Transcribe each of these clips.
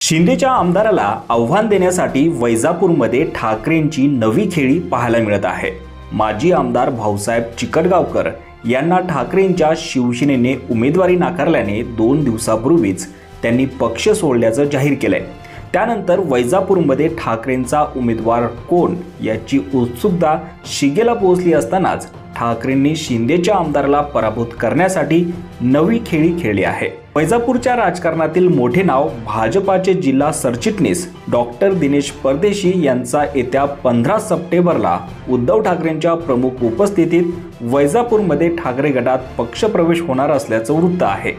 शिंदेच्या आमदाराला आव्हान देण्यासाठी वैजापूरमध्ये ठाकरेंची नवी खेळी पाहायला मिळत आहे। माजी आमदार भाऊसाहेब चिकटगावकर यांना ठाकरेंच्या शिवसेनेने उमेदवारी नाकारल्याने 2 दिवसापूर्वीच त्यांनी पक्ष सोडल्याचं जाहीर केलंय। त्यानंतर वैजापूरमध्ये ठाकरेंचा उमेदवार कोण याची उत्सुकता शिगेला पोहोचली असतानाच ठाकरेंनी शिंदेच्या आमदाराला पराभूत करण्यासाठी नवी खेळी खेळली आहे। वैजापूरच्या राजकारणातील मोठे नाव भाजपाचे जिल्हा सरचिटणीस डॉक्टर दिनेश परदेशी यांचा येत्या 15 सप्टेंबरला उद्धव ठाकरेंच्या प्रमुख उपस्थितीत वैजापूरमध्ये ठाकरे गटात पक्षप्रवेश होणार असल्याचं वृत्त आहे।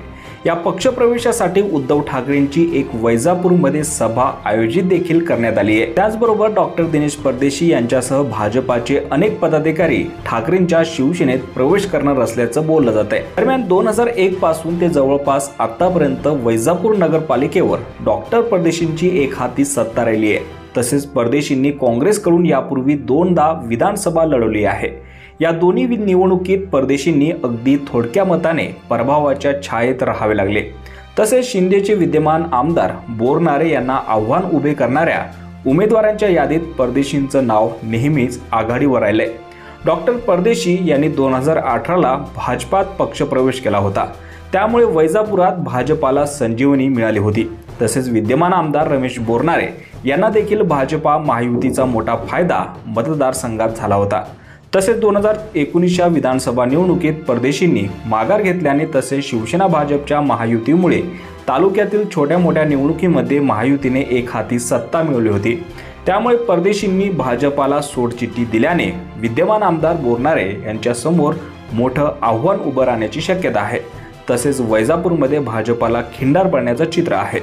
या पक्षप्रवेशासाठी उद्धव ठाकरेंची एक वैजापूरमध्ये सभा आयोजित देखील करण्यात आली आहे। त्याचबरोबर डॉक्टर दिनेश परदेशी यांच्यासह भाजपाचे अनेक पदाधिकारी ठाकरेंच्या शिवसेनेत प्रवेश करणार असल्याचं बोललं जात आहे। दरम्यान 2001 पासून ते जवळपास आतापर्यंत वैजापूर नगरपालिकेवर डॉक्टर परदेशींची एक हाती सत्ता राहिली आहे। तसेच परदेशींनी काँग्रेसकडून यापूर्वी 2दा विधानसभा लढवली आहे। या दोन्ही निवडणुकीत परदेशींनी अगदी थोडक्या मताने पराभवाच्या छायेत राहावे लागले। तसेच शिंदेचे विद्यमान आमदार बोरनारे यांना आव्हान उभे करणाऱ्या उमेदवारांच्या यादीत परदेशींचं नाव नेहमीच आघाडीवर राहिलंय। डॉक्टर परदेशी यांनी 2018ला भाजपात पक्षप्रवेश केला होता, त्यामुळे वैजापुरात भाजपाला संजीवनी मिळाली होती। तसेच विद्यमान आमदार रमेश बोरनारे यांना देखील भाजपा महायुतीचा मोठा फायदा मतदारसंघात झाला होता। तसेच 2019च्या विधानसभा निवडणुकीत परदेशींनी माघार घेतल्याने तसेच शिवसेना भाजपच्या महायुतीमुळे तालुक्यातील छोट्या मोठ्या निवडणुकीमध्ये महायुतीने एक हाती सत्ता मिळवली होती। त्यामुळे परदेशींनी भाजपाला सोडचिठ्ठी दिल्याने विद्यमान आमदार बोरनारे यांच्या समोर मोठं आव्हान उभं राहण्याची शक्यता आहे। तसेच वैजापूरमध्ये भाजपाला खिंडार पडण्याचं चित्र आहे।